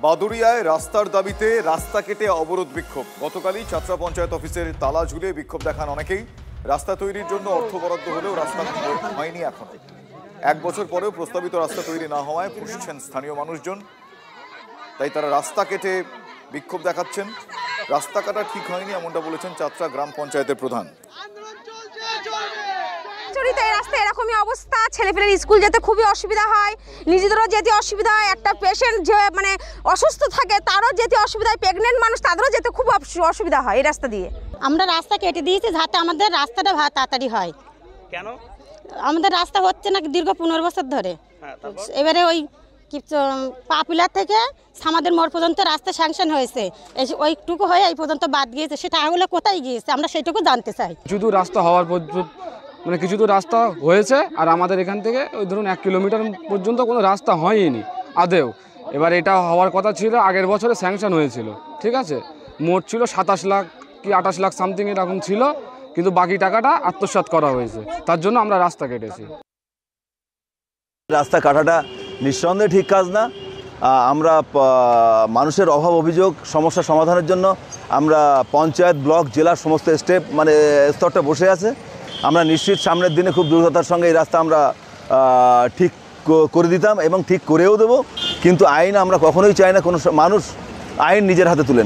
বাদুড়িয়ায় রাস্তার দাবিতে রাস্তা কেটে অবরোধ বিক্ষোভ। গতকালই চাতরা পঞ্চায়েত অফিসের তালা ঝুলে বিক্ষোভ দেখান অনেকেই। রাস্তা তৈরির জন্য অর্থ বরাদ্দ হলেও রাস্তা হয়নি এখনো। 1 বছর পরেও প্রস্তাবিত রাস্তা তৈরি না হওয়ায় ফুঁসছেন স্থানীয় মানুষজন। তাই তারা রাস্তা কেটে বিক্ষোভ দেখাচ্ছেন। রাস্তা কাটা ঠিক হয়নি এমনটা বলেছেন চাতরা গ্রাম পঞ্চায়েতের প্রধান। রাস্তায় এরকমই অবস্থা, ছেলেপেলের স্কুল যেতে খুবই অসুবিধা হয়, নিজেদেরও যেতে অসুবিধা হয়। একটা পেশেন্ট যে মানে অসুস্থ থাকে তারও যেতে অসুবিধা হয়, প্রেগনেন্ট মানুষ তাদেরও যেতে খুব অসুবিধা হয় এই রাস্তা দিয়ে। আমরা রাস্তা কেটে দিয়েছি যাতে আমাদের রাস্তাটা তাড়াতাড়ি হয়। কেন আমাদের রাস্তা হচ্ছে না দীর্ঘ 15 বছর ধরে। এবারে ওই পাপিলার থেকে আমাদের মোড় পর্যন্ত রাস্তা স্যাংশন হয়েছে, ওইটুকু হয়ে এই পর্যন্ত বাদ গিয়েছে। সেটা আগুলো কোথায় গিয়েছে আমরা সেটুকু জানতে চাই। শুধু রাস্তা হওয়ার মানে কিছু তো রাস্তা হয়েছে, আর আমাদের এখান থেকে ওই ধরুন 1 কিলোমিটার পর্যন্ত কোনো রাস্তা হয়নি আদেও। এবার এটা হওয়ার কথা ছিল, আগের বছরে স্যাংশন হয়েছিল, ঠিক আছে। মোট ছিল 27 লাখ কি 28 লাখ সামথিং এরকম ছিল, কিন্তু বাকি টাকাটা আত্মসাৎ করা হয়েছে। তার জন্য আমরা রাস্তা কেটেছি। রাস্তা কাটাটা নিঃসন্দেহে ঠিক কাজ না। আমরা মানুষের অভাব অভিযোগ সমস্যা সমাধানের জন্য আমরা পঞ্চায়েত, ব্লক, জেলার সমস্ত স্তরটা বসে আছে। আমরা নিশ্চিত সামনের দিনে খুব দ্রুততার সঙ্গে এই রাস্তা আমরা ঠিক করে দিতাম এবং ঠিক করেও দেব। কিন্তু আইন আমরা কখনোই চাই না কোনো মানুষ আইন নিজের হাতে তুলে নিক।